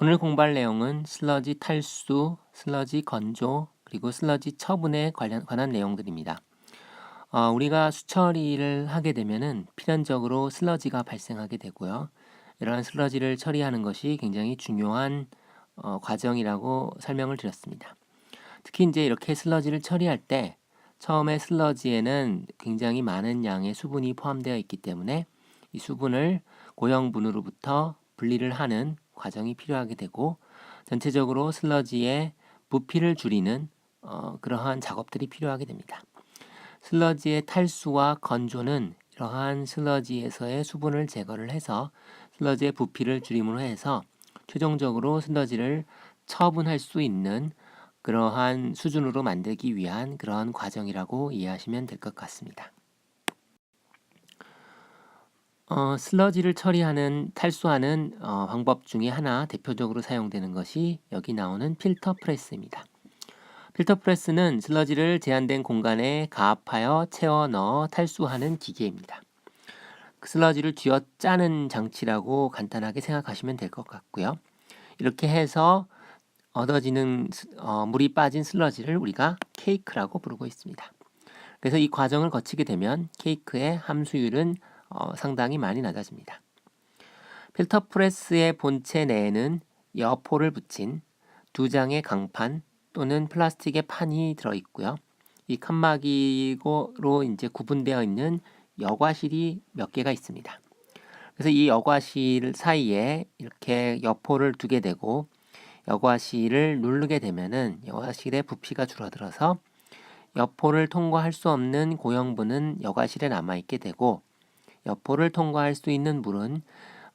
오늘 공부할 내용은 슬러지 탈수, 슬러지 건조, 그리고 슬러지 처분에 관한 내용들입니다. 우리가 수처리를 하게 되면은 필연적으로 슬러지가 발생하게 되고요. 이러한 슬러지를 처리하는 것이 굉장히 중요한 과정이라고 설명을 드렸습니다. 특히 이제 이렇게 슬러지를 처리할 때 처음에 슬러지에는 굉장히 많은 양의 수분이 포함되어 있기 때문에 이 수분을 고형분으로부터 분리를 하는 과정이 필요하게 되고 전체적으로 슬러지의 부피를 줄이는 그러한 작업들이 필요하게 됩니다. 슬러지의 탈수와 건조는 이러한 슬러지에서의 수분을 제거를 해서 슬러지의 부피를 줄임으로 해서 최종적으로 슬러지를 처분할 수 있는 그러한 수준으로 만들기 위한 그러한 과정이라고 이해하시면 될 것 같습니다. 슬러지를 처리하는 탈수하는 방법 중에 하나 대표적으로 사용되는 것이 여기 나오는 필터 프레스입니다. 필터 프레스는 슬러지를 제한된 공간에 가압하여 채워 넣어 탈수하는 기계입니다. 슬러지를 쥐어 짜는 장치라고 간단하게 생각하시면 될 것 같고요. 이렇게 해서 얻어지는 물이 빠진 슬러지를 우리가 케이크라고 부르고 있습니다. 그래서 이 과정을 거치게 되면 케이크의 함수율은 상당히 많이 낮아집니다. 필터 프레스의 본체 내에는 여포를 붙인 두 장의 강판 또는 플라스틱의 판이 들어있고요. 이 칸막이로 이제 구분되어 있는 여과실이 몇 개가 있습니다. 그래서 이 여과실 사이에 이렇게 여포를 두게 되고 여과실을 누르게 되면은 여과실의 부피가 줄어들어서 여포를 통과할 수 없는 고형분은 여과실에 남아있게 되고 여포를 통과할 수 있는 물은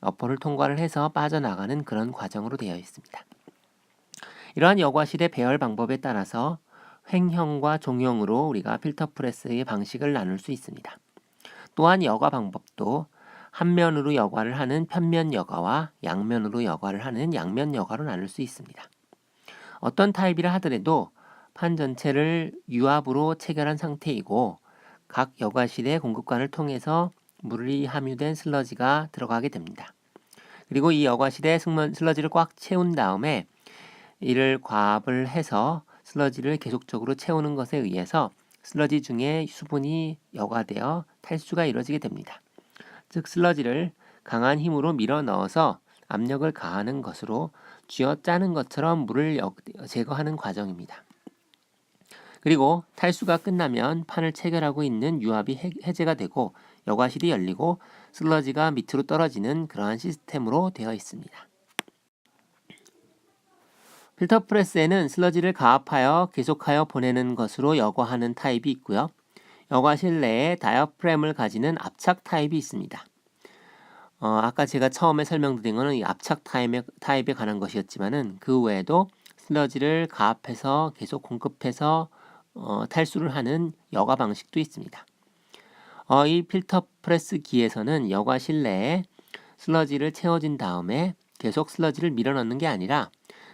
여포를 통과를 해서 빠져나가는 그런 과정으로 되어 있습니다. 이러한 여과실의 배열 방법에 따라서 횡형과 종형으로 우리가 필터 프레스의 방식을 나눌 수 있습니다. 또한 여과 방법도 한 면으로 여과를 하는 편면 여과와 양면으로 여과를 하는 양면 여과로 나눌 수 있습니다. 어떤 타입이라 하더라도 판 전체를 유압으로 체결한 상태이고 각 여과실의 공급관을 통해서 물이 함유된 슬러지가 들어가게 됩니다. 그리고 이 여과실에 슬러지를 꽉 채운 다음에 이를 과압을 해서 슬러지를 계속적으로 채우는 것에 의해서 슬러지 중에 수분이 여과되어 탈수가 이루어지게 됩니다. 즉 슬러지를 강한 힘으로 밀어 넣어서 압력을 가하는 것으로 쥐어 짜는 것처럼 물을 제거하는 과정입니다. 그리고 탈수가 끝나면 판을 체결하고 있는 유압이 해제가 되고 여과실이 열리고 슬러지가 밑으로 떨어지는 그러한 시스템으로 되어 있습니다. 필터 프레스에는 슬러지를 가압하여 계속하여 보내는 것으로 여과하는 타입이 있고요. 여과실 내에 다이어프램을 가지는 압착 타입이 있습니다. 아까 제가 처음에 설명드린 것은 이 압착 타입에 관한 것이었지만은 그 외에도 슬러지를 가압해서 계속 공급해서 탈수를 하는 여과 방식도 있습니다. 이 필터 프레스 기에서는 여과실 내에 슬러지를 채워진 다음에 계속 슬러지를 밀어넣는 게 아니라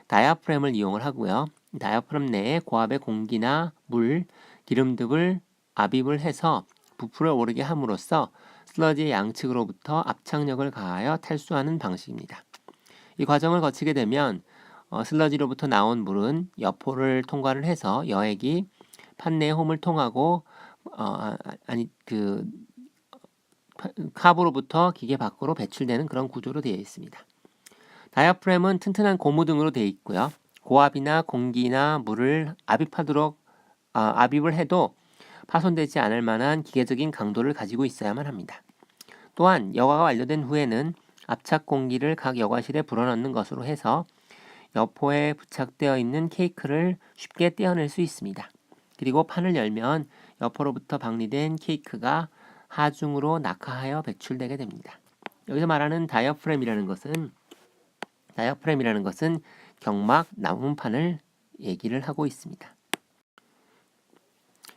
다이아프램을 이용을 하고요. 다이아프램 내에 고압의 공기나 물, 기름 등을 압입을 해서 부풀어 오르게 함으로써 슬러지의 양측으로부터 압착력을 가하여 탈수하는 방식입니다. 이 과정을 거치게 되면 슬러지로부터 나온 물은 여포를 통과를 해서 여액이 판 내의 홈을 통하고 카브로부터 기계 밖으로 배출되는 그런 구조로 되어 있습니다. 다이아프램은 튼튼한 고무 등으로 되어 있고요. 고압이나 공기나 물을 압입을 해도 파손되지 않을 만한 기계적인 강도를 가지고 있어야만 합니다. 또한 여과가 완료된 후에는 압착 공기를 각 여과실에 불어넣는 것으로 해서 여포에 부착되어 있는 케이크를 쉽게 떼어낼 수 있습니다. 그리고 판을 열면 여포로부터 방리된 케이크가 하중으로 낙하하여 배출되게 됩니다. 여기서 말하는 다이어프램이라는 것은 경막 나무판을 얘기를 하고 있습니다.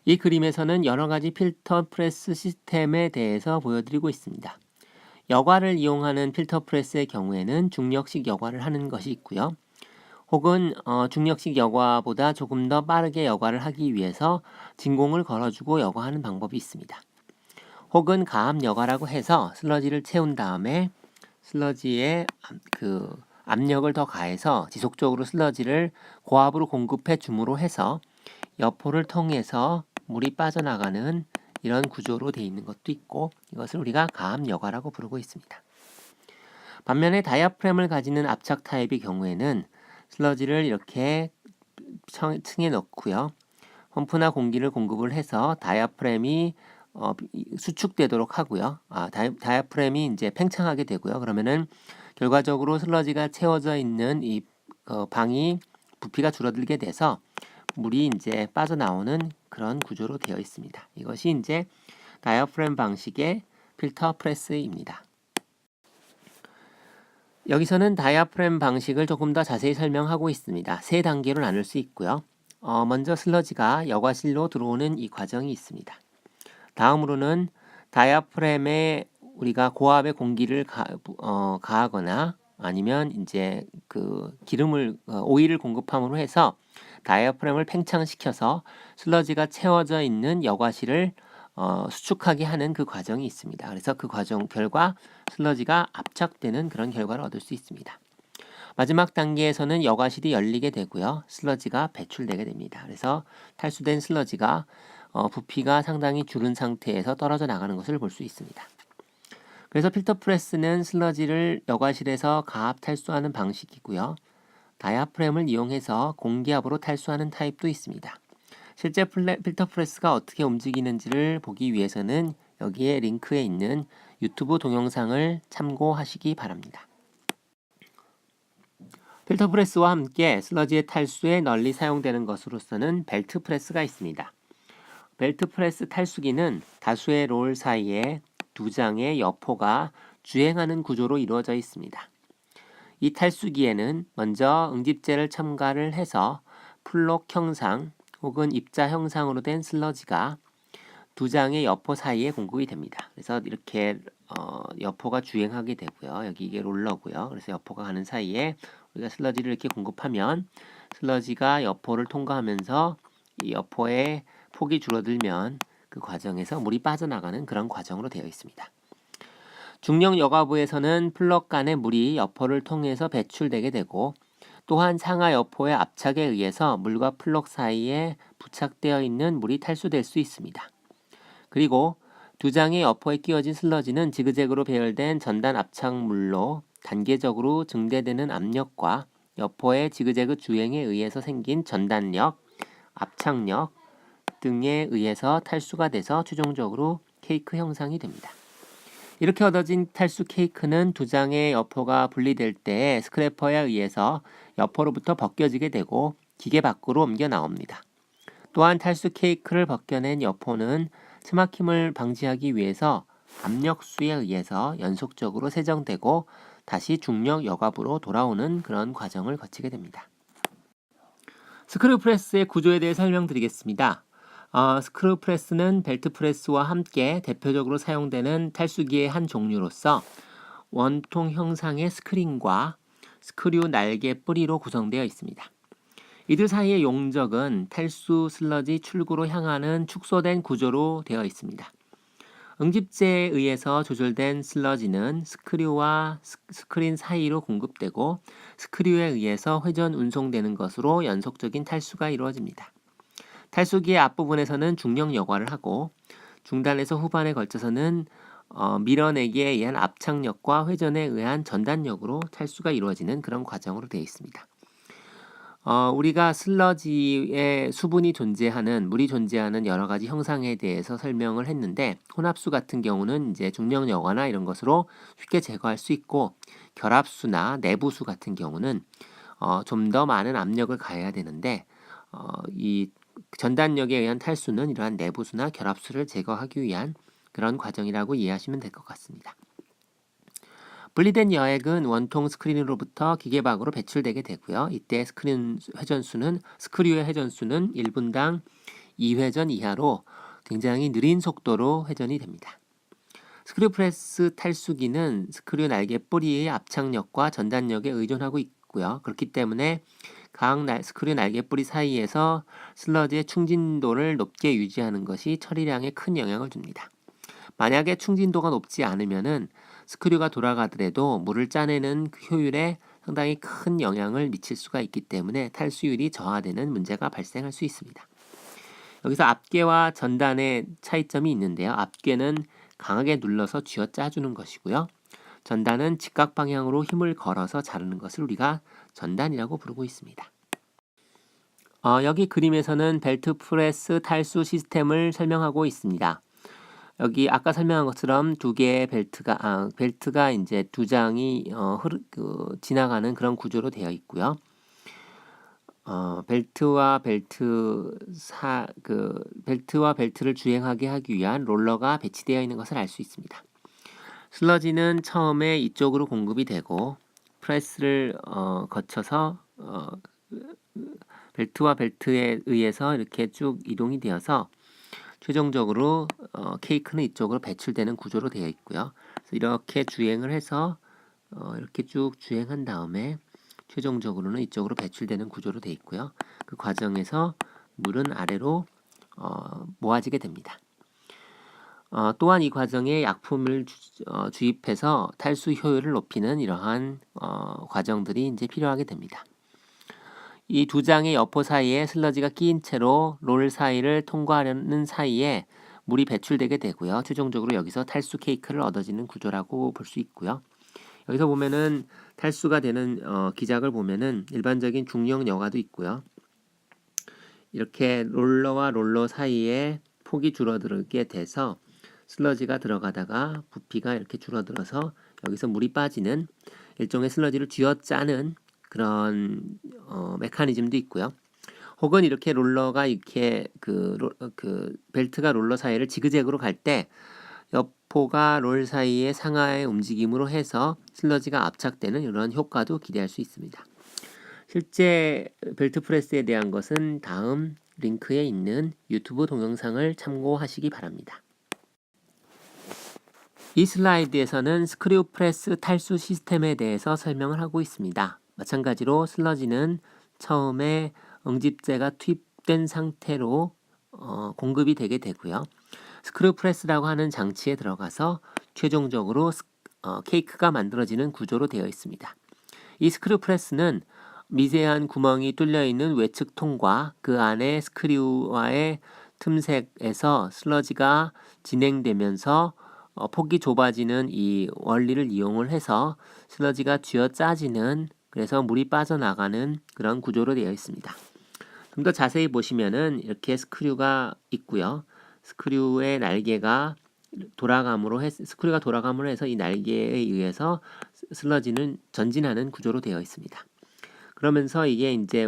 이 그림에서는 여러 가지 필터 프레스 시스템에 대해서 보여드리고 있습니다. 여과를 이용하는 필터 프레스의 경우에는 중력식 여과를 하는 것이 있고요. 혹은 중력식 여과보다 조금 더 빠르게 여과를 하기 위해서 진공을 걸어주고 여과하는 방법이 있습니다. 혹은 가압 여과라고 해서 슬러지를 채운 다음에 슬러지의 압력을 더 가해서 지속적으로 슬러지를 고압으로 공급해 줌으로 해서 여포를 통해서 물이 빠져나가는 이런 구조로 되어 있는 것도 있고, 이것을 우리가 가압 여과라고 부르고 있습니다. 반면에 다이아프램을 가지는 압착 타입의 경우에는 슬러지를 이렇게 층에 넣고요. 펌프나 공기를 공급을 해서 다이아프램이 수축되도록 하고요. 다이아프램이 이제 팽창하게 되고요. 그러면은 결과적으로 슬러지가 채워져 있는 이 방이 부피가 줄어들게 돼서 물이 이제 빠져나오는 그런 구조로 되어 있습니다. 이것이 이제 다이아프램 방식의 필터 프레스입니다. 여기서는 다이아프램 방식을 조금 더 자세히 설명하고 있습니다. 세 단계로 나눌 수 있고요. 먼저 슬러지가 여과실로 들어오는 이 과정이 있습니다. 다음으로는 다이아프램에 우리가 고압의 공기를 가하거나 아니면 이제 그 기름을 오일을 공급함으로 해서 다이아프램을 팽창시켜서 슬러지가 채워져 있는 여과실을 수축하게 하는 그 과정이 있습니다. 그래서 그 과정 결과 슬러지가 압착되는 그런 결과를 얻을 수 있습니다. 마지막 단계에서는 여과실이 열리게 되고요. 슬러지가 배출되게 됩니다. 그래서 탈수된 슬러지가 부피가 상당히 줄은 상태에서 떨어져 나가는 것을 볼 수 있습니다. 그래서 필터 프레스는 슬러지를 여과실에서 가압 탈수하는 방식이고요. 다이아프램을 이용해서 공기압으로 탈수하는 타입도 있습니다. 실제 필터 프레스가 어떻게 움직이는지를 보기 위해서는 여기에 링크에 있는 유튜브 동영상을 참고하시기 바랍니다. 필터 프레스와 함께 슬러지의 탈수에 널리 사용되는 것으로서는 벨트 프레스가 있습니다. 벨트 프레스 탈수기는 다수의 롤 사이에 두 장의 여포가 주행하는 구조로 이루어져 있습니다. 이 탈수기에는 먼저 응집제를 첨가를 해서 플록 형상 혹은 입자 형상으로 된 슬러지가 두 장의 여포 사이에 공급이 됩니다. 그래서 이렇게 여포가 주행하게 되고요. 여기 이게 롤러고요. 그래서 여포가 가는 사이에 우리가 슬러지를 이렇게 공급하면 슬러지가 여포를 통과하면서 이 여포의 폭이 줄어들면 그 과정에서 물이 빠져나가는 그런 과정으로 되어 있습니다. 중력 여과부에서는 플럭 간의 물이 여포를 통해서 배출되게 되고, 또한 상하 여포의 압착에 의해서 물과 플럭 사이에 부착되어 있는 물이 탈수될 수 있습니다. 그리고 두 장의 여포에 끼워진 슬러지는 지그재그로 배열된 전단 압착물로 단계적으로 증대되는 압력과 여포의 지그재그 주행에 의해서 생긴 전단력, 압착력 등에 의해서 탈수가 돼서 최종적으로 케이크 형상이 됩니다. 이렇게 얻어진 탈수 케이크는 두 장의 여포가 분리될 때 스크래퍼에 의해서 여포로부터 벗겨지게 되고 기계 밖으로 옮겨 나옵니다. 또한 탈수 케이크를 벗겨낸 여포는 스막힘을 방지하기 위해서 압력수에 의해서 연속적으로 세정되고 다시 중력 여과부로 돌아오는 그런 과정을 거치게 됩니다. 스크류 프레스의 구조에 대해 설명드리겠습니다. 스크류 프레스는 벨트 프레스와 함께 대표적으로 사용되는 탈수기의 한 종류로서 원통 형상의 스크린과 스크류 날개 뿌리로 구성되어 있습니다. 이들 사이의 용적은 탈수 슬러지 출구로 향하는 축소된 구조로 되어 있습니다. 응집제에 의해서 조절된 슬러지는 스크류와 스크린 사이로 공급되고 스크류에 의해서 회전 운송되는 것으로 연속적인 탈수가 이루어집니다. 탈수기의 앞부분에서는 중력 여과를 하고 중단에서 후반에 걸쳐서는 밀어내기에 의한 압착력과 회전에 의한 전단력으로 탈수가 이루어지는 그런 과정으로 되어 있습니다. 우리가 슬러지에 수분이 존재하는, 물이 존재하는 여러 가지 형상에 대해서 설명을 했는데, 혼합수 같은 경우는 이제 중력 여과나 이런 것으로 쉽게 제거할 수 있고, 결합수나 내부수 같은 경우는 좀 더 많은 압력을 가해야 되는데, 이 전단력에 의한 탈수는 이러한 내부수나 결합수를 제거하기 위한 그런 과정이라고 이해하시면 될 것 같습니다. 분리된 여액은 원통 스크린으로부터 기계박으로 배출되게 되고요. 이때 스크류의 회전수는 1분당 2회전 이하로 굉장히 느린 속도로 회전이 됩니다. 스크류 프레스 탈수기는 스크류 날개 뿌리의 압착력과 전단력에 의존하고 있고요. 그렇기 때문에 각 스크류 날개 뿌리 사이에서 슬러지의 충진도를 높게 유지하는 것이 처리량에 큰 영향을 줍니다. 만약에 충진도가 높지 않으면은 스크류가 돌아가더라도 물을 짜내는 그 효율에 상당히 큰 영향을 미칠 수가 있기 때문에 탈수율이 저하되는 문제가 발생할 수 있습니다. 여기서 앞괴와 전단의 차이점이 있는데요. 앞괴는 강하게 눌러서 쥐어짜주는 것이고요. 전단은 직각 방향으로 힘을 걸어서 자르는 것을 우리가 전단이라고 부르고 있습니다. 여기 그림에서는 벨트 프레스 탈수 시스템을 설명하고 있습니다. 여기 아까 설명한 것처럼 두 개의 벨트가 이제 두 장이 지나가는 그런 구조로 되어 있고요. 벨트와 벨트를 주행하게 하기 위한 롤러가 배치되어 있는 것을 알 수 있습니다. 슬러지는 처음에 이쪽으로 공급이 되고 프레스를 거쳐서 벨트와 벨트에 의해서 이렇게 쭉 이동이 되어서 최종적으로 케이크는 이쪽으로 배출되는 구조로 되어 있고요. 그래서 이렇게 주행을 해서 이렇게 쭉 주행한 다음에 최종적으로는 이쪽으로 배출되는 구조로 되어 있고요. 그 과정에서 물은 아래로 모아지게 됩니다. 또한 이 과정에 약품을 주입해서 탈수 효율을 높이는 이러한 과정들이 이제 필요하게 됩니다. 이 두 장의 여포 사이에 슬러지가 끼인 채로 롤 사이를 통과하려는 사이에 물이 배출되게 되고요. 최종적으로 여기서 탈수 케이크를 얻어지는 구조라고 볼 수 있고요. 여기서 보면은 탈수가 되는 기작을 보면은 일반적인 중형 여과도 있고요. 이렇게 롤러와 롤러 사이에 폭이 줄어들게 돼서 슬러지가 들어가다가 부피가 이렇게 줄어들어서 여기서 물이 빠지는 일종의 슬러지를 쥐어짜는 그런 메커니즘도 있고요. 혹은 이렇게 롤러가 이렇게 벨트가 롤러 사이를 지그재그로 갈 때 여포가 롤 사이의 상하의 움직임으로 해서 슬러지가 압착되는 이런 효과도 기대할 수 있습니다. 실제 벨트 프레스에 대한 것은 다음 링크에 있는 유튜브 동영상을 참고하시기 바랍니다. 이 슬라이드에서는 스크류 프레스 탈수 시스템에 대해서 설명을 하고 있습니다. 마찬가지로 슬러지는 처음에 응집제가 투입된 상태로 공급이 되게 되고요. 스크류 프레스라고 하는 장치에 들어가서 최종적으로 케이크가 만들어지는 구조로 되어 있습니다. 이 스크류 프레스는 미세한 구멍이 뚫려 있는 외측 통과 그 안에 스크류와의 틈새에서 슬러지가 진행되면서 폭이 좁아지는 이 원리를 이용을 해서 슬러지가 쥐어짜지는, 그래서 물이 빠져나가는 그런 구조로 되어 있습니다. 좀 더 자세히 보시면은 이렇게 스크류가 있고요. 스크류의 날개가 스크류가 돌아감으로 해서 이 날개에 의해서 슬러지는 전진하는 구조로 되어 있습니다. 그러면서 이게 이제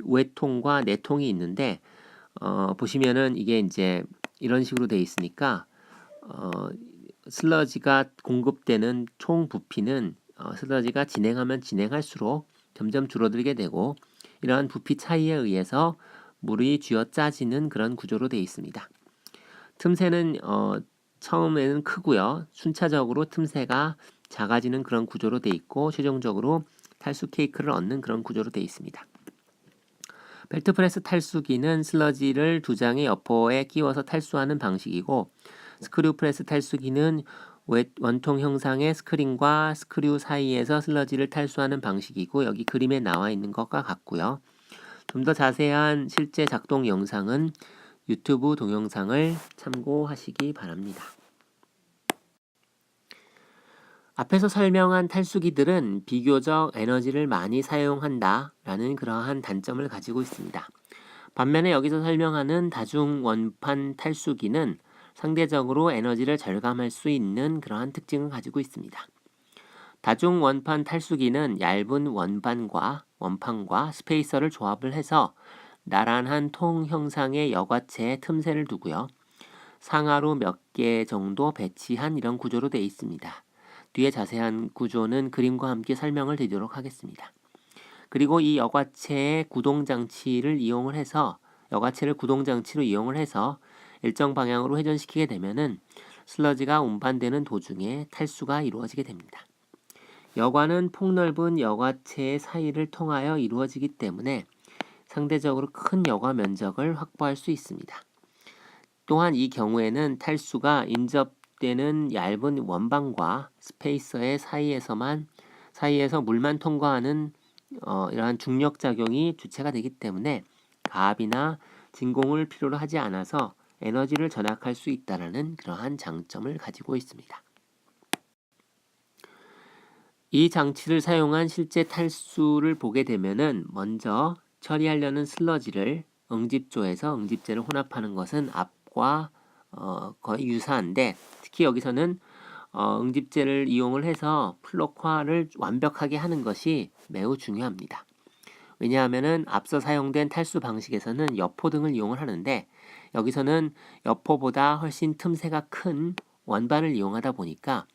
외통과 내통이 있는데 보시면은 이게 이제 이런 식으로 되어 있으니까 슬러지가 공급되는 총 부피는 슬러지가 진행하면 진행할수록 점점 줄어들게 되고, 이러한 부피 차이에 의해서 물이 쥐어짜지는 그런 구조로 되어 있습니다. 틈새는 처음에는 크고요. 순차적으로 틈새가 작아지는 그런 구조로 되어 있고, 최종적으로 탈수 케이크를 얻는 그런 구조로 되어 있습니다. 벨트 프레스 탈수기는 슬러지를 두 장의 여포에 끼워서 탈수하는 방식이고, 스크류 프레스 탈수기는 원통 형상의 스크린과 스크류 사이에서 슬러지를 탈수하는 방식이고, 여기 그림에 나와 있는 것과 같고요. 좀 더 자세한 실제 작동 영상은 유튜브 동영상을 참고하시기 바랍니다. 앞에서 설명한 탈수기들은 비교적 에너지를 많이 사용한다라는 그러한 단점을 가지고 있습니다. 반면에 여기서 설명하는 다중 원판 탈수기는 상대적으로 에너지를 절감할 수 있는 그러한 특징을 가지고 있습니다. 다중 원판 탈수기는 얇은 원판과 스페이서를 조합을 해서 나란한 통 형상의 여과체에 틈새를 두고요. 상하로 몇 개 정도 배치한 이런 구조로 되어 있습니다. 뒤에 자세한 구조는 그림과 함께 설명을 드리도록 하겠습니다. 그리고 이 여과체의 구동장치를 이용을 해서 일정 방향으로 회전시키게 되면은 슬러지가 운반되는 도중에 탈수가 이루어지게 됩니다. 여과는 폭넓은 여과체의 사이를 통하여 이루어지기 때문에 상대적으로 큰 여과 면적을 확보할 수 있습니다. 또한 이 경우에는 탈수가 인접되는 얇은 원방과 스페이서의 사이에서만 사이에서 물만 통과하는 이러한 중력 작용이 주체가 되기 때문에 가압이나 진공을 필요로 하지 않아서 에너지를 전학할 수 있다는 그러한 장점을 가지고 있습니다. 이 장치를 사용한 실제 탈수를 보게 되면은 먼저 처리하려는 슬러지를 응집조에서 응집제를 혼합하는 것은 앞과 거의 유사한데, 특히 여기서는 응집제를 이용을 해서 플록화를 완벽하게 하는 것이 매우 중요합니다. 왜냐하면은 앞서 사용된 탈수 방식에서는 여포 등을 이용을 하는데, 여기서는 여포보다 훨씬 틈새가 큰 원반을 이용하다 보니까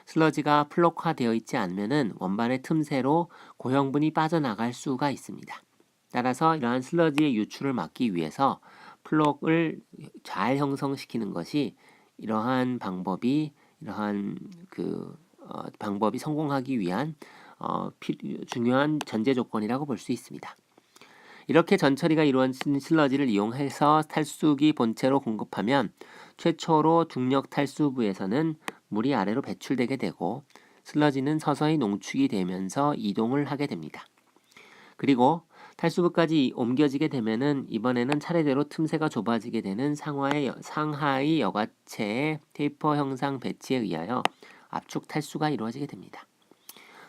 슬러지가 플록화되어 있지 않으면은 원반의 틈새로 고형분이 빠져나갈 수가 있습니다. 따라서 이러한 슬러지의 유출을 막기 위해서 플록을 잘 형성시키는 것이 이러한 방법이 성공하기 위한 중요한 전제 조건이라고 볼 수 있습니다. 이렇게 전처리가 이루어진 슬러지를 이용해서 탈수기 본체로 공급하면 최초로 중력 탈수부에서는 물이 아래로 배출되게 되고 슬러지는 서서히 농축이 되면서 이동을 하게 됩니다. 그리고 탈수부까지 옮겨지게 되면은 이번에는 차례대로 틈새가 좁아지게 되는 상하의 여과체의 테이퍼 형상 배치에 의하여 압축 탈수가 이루어지게 됩니다.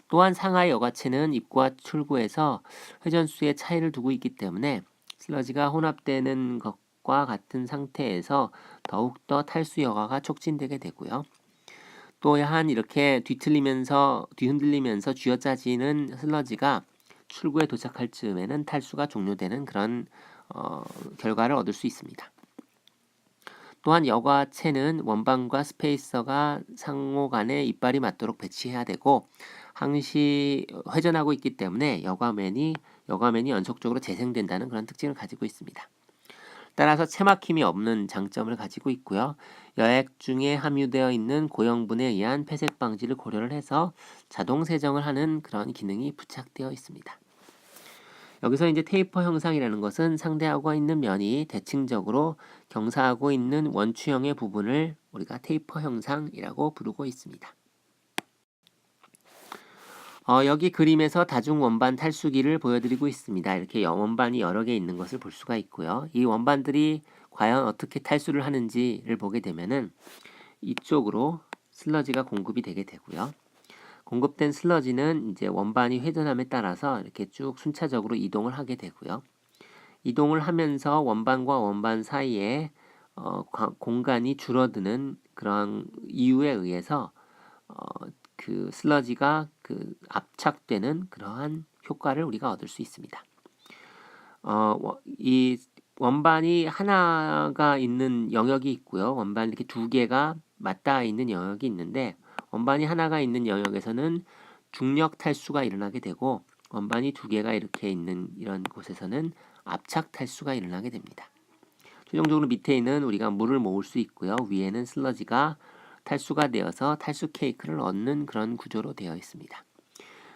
또한 상하의 여과체는 입구와 출구에서 회전수의 차이를 두고 있기 때문에 슬러지가 혼합되는 것과 같은 상태에서 더욱더 탈수 여과가 촉진되게 되고요. 또한 이렇게 뒤흔들리면서 쥐어짜지는 슬러지가 출구에 도착할 즈음에는 탈수가 종료되는 그런 결과를 얻을 수 있습니다. 또한 여과체는 원반과 스페이서가 상호 간에 이빨이 맞도록 배치해야 되고 항시 회전하고 있기 때문에 여과면이 연속적으로 재생된다는 그런 특징을 가지고 있습니다. 따라서 체막힘이 없는 장점을 가지고 있고요. 여액 중에 함유되어 있는 고형분에 의한 폐색 방지를 고려를 해서 자동 세정을 하는 그런 기능이 부착되어 있습니다. 여기서 이제 테이퍼 형상이라는 것은 상대하고 있는 면이 대칭적으로 경사하고 있는 원추형의 부분을 우리가 테이퍼 형상이라고 부르고 있습니다. 여기 그림에서 다중 원반 탈수기를 보여드리고 있습니다. 이렇게 원반이 여러 개 있는 것을 볼 수가 있고요. 이 원반들이 과연 어떻게 탈수를 하는지를 보게 되면은 이쪽으로 슬러지가 공급이 되게 되고요. 공급된 슬러지는 이제 원반이 회전함에 따라서 이렇게 쭉 순차적으로 이동을 하게 되고요. 이동을 하면서 원반과 원반 사이에 공간이 줄어드는 그런 이유에 의해서 그 슬러지가 압착되는 그러한 효과를 우리가 얻을 수 있습니다. 이 원반이 하나가 있는 영역이 있고요. 원반 이렇게 두 개가 맞닿아 있는 영역이 있는데, 원반이 하나가 있는 영역에서는 중력 탈수가 일어나게 되고 원반이 두 개가 이렇게 있는 이런 곳에서는 압착 탈수가 일어나게 됩니다. 최종적으로 밑에는 우리가 물을 모을 수 있고요. 위에는 슬러지가 탈수가 되어서 탈수 케이크를 얻는 그런 구조로 되어 있습니다.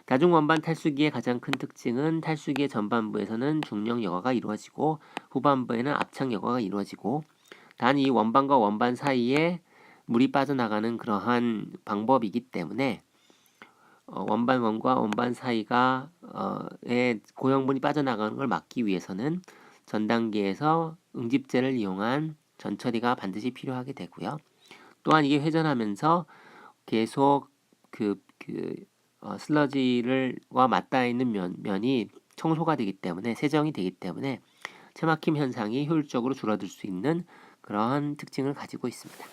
다중 원반 탈수기의 가장 큰 특징은 탈수기의 전반부에서는 중력 여과가 이루어지고 후반부에는 압착 여과가 이루어지고, 단 이 원반과 원반 사이에 물이 빠져나가는 그러한 방법이기 때문에 원반과 원반 사이가 고형분이 빠져나가는 걸 막기 위해서는 전 단계에서 응집제를 이용한 전처리가 반드시 필요하게 되고요. 또한 이게 회전하면서 계속 슬러지와 맞닿아 있는 면이 청소가 되기 때문에, 세정이 되기 때문에 체막힘 현상이 효율적으로 줄어들 수 있는 그러한 특징을 가지고 있습니다.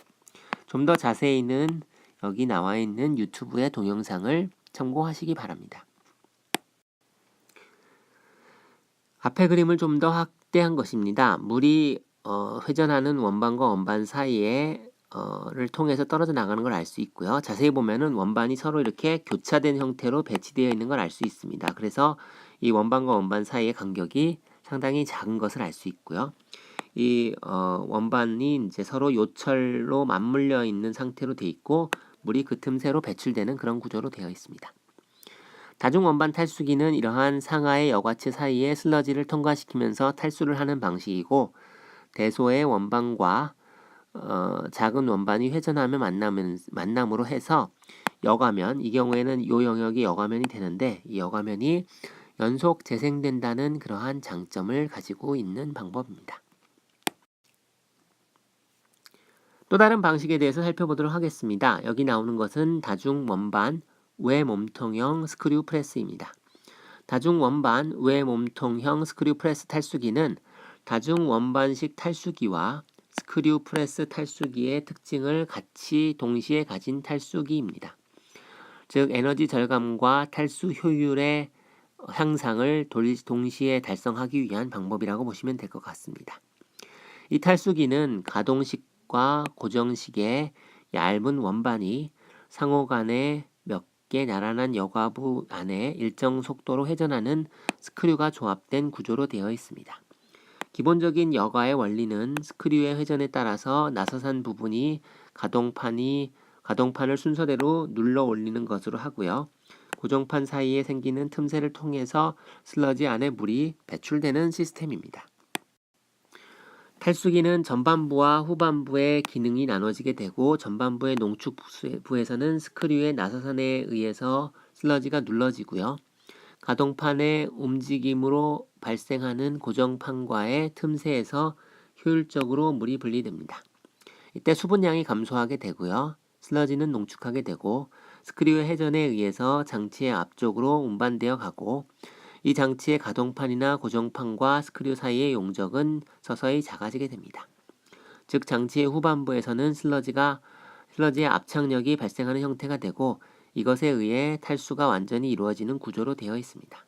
좀 더 자세히는 여기 나와 있는 유튜브의 동영상을 참고하시기 바랍니다. 앞의 그림을 좀 더 확대한 것입니다. 물이 회전하는 원반과 원반 사이에 를 통해서 떨어져 나가는 걸 알 수 있고요. 자세히 보면은 원반이 서로 이렇게 교차된 형태로 배치되어 있는 걸 알 수 있습니다. 그래서 이 원반과 원반 사이의 간격이 상당히 작은 것을 알 수 있고요. 이 원반이 이제 서로 요철로 맞물려 있는 상태로 되어 있고 물이 그 틈새로 배출되는 그런 구조로 되어 있습니다. 다중 원반 탈수기는 이러한 상하의 여과체 사이에 슬러지를 통과시키면서 탈수를 하는 방식이고, 대소의 원반과 작은 원반이 회전하며 만남으로 해서 여가면, 이 경우에는 이 영역이 여가면이 되는데 이 여가면이 연속 재생된다는 그러한 장점을 가지고 있는 방법입니다. 또 다른 방식에 대해서 살펴보도록 하겠습니다. 여기 나오는 것은 다중 원반 외몸통형 스크류 프레스입니다. 다중 원반 외몸통형 스크류 프레스 탈수기는 다중 원반식 탈수기와 스크류 프레스 탈수기의 특징을 같이 동시에 가진 탈수기입니다. 즉 에너지 절감과 탈수 효율의 향상을 동시에 달성하기 위한 방법이라고 보시면 될 것 같습니다. 이 탈수기는 가동식과 고정식의 얇은 원반이 상호 간에 몇 개 나란한 여과부 안에 일정 속도로 회전하는 스크류가 조합된 구조로 되어 있습니다. 기본적인 여과의 원리는 스크류의 회전에 따라서 나서산 부분이 가동판을 순서대로 눌러 올리는 것으로 하고요. 고정판 사이에 생기는 틈새를 통해서 슬러지 안에 물이 배출되는 시스템입니다. 탈수기는 전반부와 후반부의 기능이 나눠지게 되고 전반부의 농축부에서는 스크류의 나서산에 의해서 슬러지가 눌러지고요. 가동판의 움직임으로 발생하는 고정판과의 틈새에서 효율적으로 물이 분리됩니다. 이때 수분량이 감소하게 되고요. 슬러지는 농축하게 되고 스크류의 회전에 의해서 장치의 앞쪽으로 운반되어 가고 이 장치의 가동판이나 고정판과 스크류 사이의 용적은 서서히 작아지게 됩니다. 즉 장치의 후반부에서는 슬러지의 압착력이 발생하는 형태가 되고 이것에 의해 탈수가 완전히 이루어지는 구조로 되어 있습니다.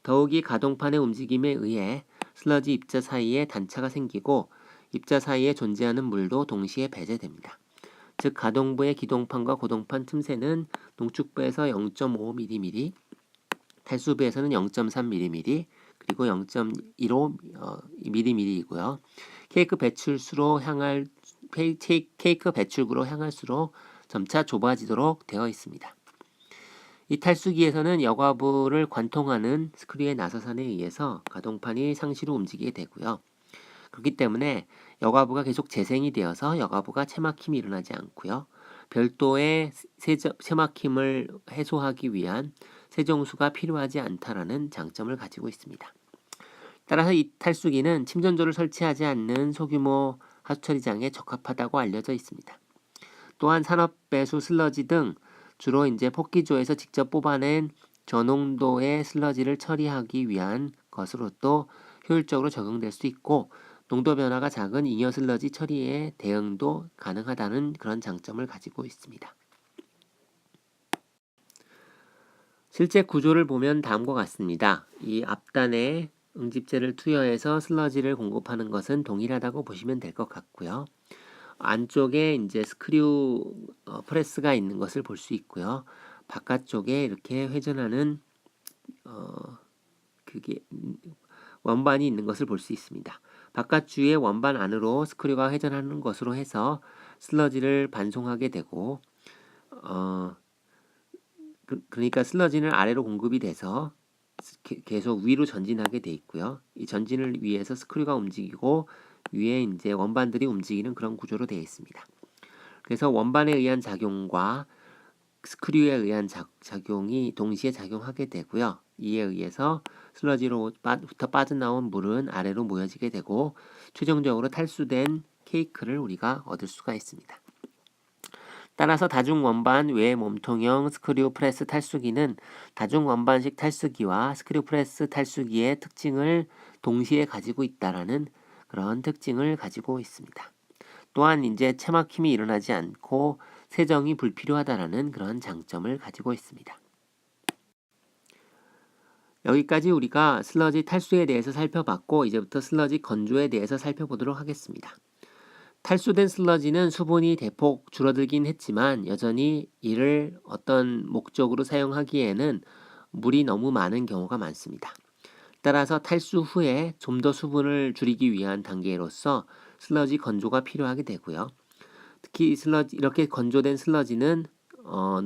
더욱이 가동판의 움직임에 의해 슬러지 입자 사이에 단차가 생기고 입자 사이에 존재하는 물도 동시에 배제됩니다. 즉 가동부의 기동판과 고동판 틈새는 농축부에서 0.5mm, 탈수부에서는 0.3mm, 그리고 0.15mm이고요. 케이크 배출구로 향할수록 점차 좁아지도록 되어 있습니다. 이 탈수기에서는 여과부를 관통하는 스크류의 나서산에 의해서 가동판이 상시로 움직이게 되고요. 그렇기 때문에 여과부가 계속 재생이 되어서 여과부가 체막힘이 일어나지 않고요. 별도의 체막힘을 해소하기 위한 세정수가 필요하지 않다라는 장점을 가지고 있습니다. 따라서 이 탈수기는 침전조를 설치하지 않는 소규모 하수처리장에 적합하다고 알려져 있습니다. 또한 산업배수 슬러지 등 주로 이제 폭기조에서 직접 뽑아낸 저농도의 슬러지를 처리하기 위한 것으로 또 효율적으로 적용될 수 있고 농도 변화가 작은 잉여 슬러지 처리에 대응도 가능하다는 그런 장점을 가지고 있습니다. 실제 구조를 보면 다음과 같습니다. 이 앞단에 응집제를 투여해서 슬러지를 공급하는 것은 동일하다고 보시면 될 것 같고요. 안쪽에 이제 스크류 프레스가 있는 것을 볼 수 있고요. 바깥쪽에 이렇게 회전하는 그게 원반이 있는 것을 볼 수 있습니다. 바깥주의 원반 안으로 스크류가 회전하는 것으로 해서 슬러지를 반송하게 되고 그러니까 슬러지는 아래로 공급이 돼서 계속 위로 전진하게 돼 있고요. 이 전진을 위해서 스크류가 움직이고 위에 이제 원반들이 움직이는 그런 구조로 되어 있습니다. 그래서 원반에 의한 작용과 스크류에 의한 작용이 동시에 작용하게 되고요. 이에 의해서 슬러지로부터 빠져나온 물은 아래로 모여지게 되고 최종적으로 탈수된 케이크를 우리가 얻을 수가 있습니다. 따라서 다중원반 외몸통형 스크류 프레스 탈수기는 다중원반식 탈수기와 스크류 프레스 탈수기의 특징을 동시에 가지고 있다라는 그런 특징을 가지고 있습니다. 또한 이제 체막힘이 일어나지 않고 세정이 불필요하다라는 그런 장점을 가지고 있습니다. 여기까지 우리가 슬러지 탈수에 대해서 살펴봤고 이제부터 슬러지 건조에 대해서 살펴보도록 하겠습니다. 탈수된 슬러지는 수분이 대폭 줄어들긴 했지만 여전히 이를 어떤 목적으로 사용하기에는 물이 너무 많은 경우가 많습니다. 따라서 탈수 후에 좀 더 수분을 줄이기 위한 단계로서 슬러지 건조가 필요하게 되고요. 특히 이렇게 건조된 슬러지는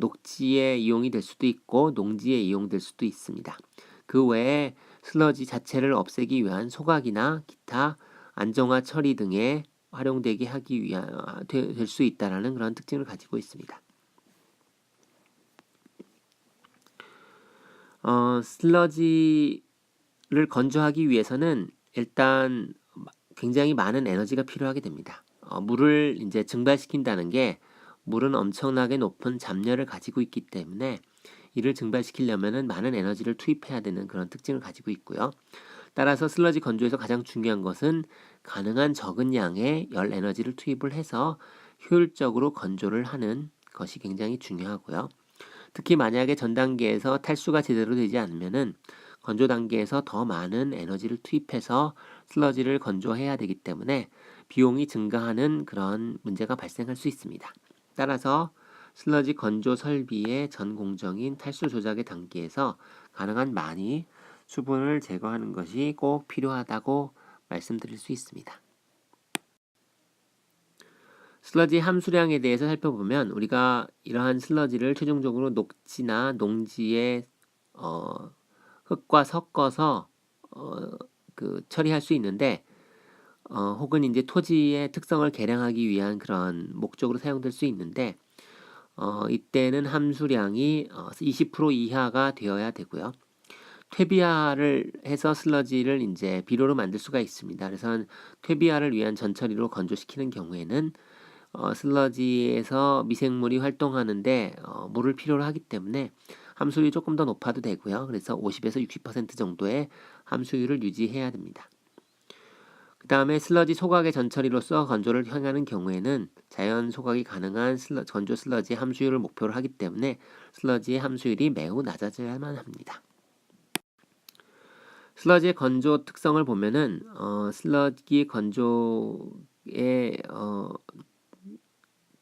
녹지에 이용이 될 수도 있고 농지에 이용될 수도 있습니다. 그 외에 슬러지 자체를 없애기 위한 소각이나 기타 안정화 처리 등에 활용되게 하기 위한 될 수 있다라는 그런 특징을 가지고 있습니다. 슬러지를 건조하기 위해서는 일단 굉장히 많은 에너지가 필요하게 됩니다. 물을 이제 증발시킨다는 게 물은 엄청나게 높은 잡열을 가지고 있기 때문에 이를 증발시키려면은 많은 에너지를 투입해야 되는 그런 특징을 가지고 있고요. 따라서 슬러지 건조에서 가장 중요한 것은 가능한 적은 양의 열 에너지를 투입을 해서 효율적으로 건조를 하는 것이 굉장히 중요하고요. 특히 만약에 전 단계에서 탈수가 제대로 되지 않으면은 건조 단계에서 더 많은 에너지를 투입해서 슬러지를 건조해야 되기 때문에 비용이 증가하는 그런 문제가 발생할 수 있습니다. 따라서 슬러지 건조 설비의 전 공정인 탈수 조작의 단계에서 가능한 많이 수분을 제거하는 것이 꼭 필요하다고 말씀드릴 수 있습니다. 슬러지 함수량에 대해서 살펴보면 우리가 이러한 슬러지를 최종적으로 녹지나 농지에 흙과 섞어서 처리할 수 있는데 혹은 이제 토지의 특성을 개량하기 위한 그런 목적으로 사용될 수 있는데 이때는 함수량이 20% 이하가 되어야 되고요. 퇴비화를 해서 슬러지를 이제 비료로 만들 수가 있습니다. 그래서 퇴비화를 위한 전처리로 건조시키는 경우에는 슬러지에서 미생물이 활동하는데 물을 필요로 하기 때문에 함수율이 조금 더 높아도 되고요. 그래서 50에서 60% 정도의 함수율을 유지해야 됩니다. 그 다음에 슬러지 소각의 전처리로서 건조를 향하는 경우에는 자연 소각이 가능한 건조 슬러지 함수율을 목표로 하기 때문에 슬러지의 함수율이 매우 낮아져야만 합니다. 슬러지의 건조 특성을 보면은 슬러지 건조의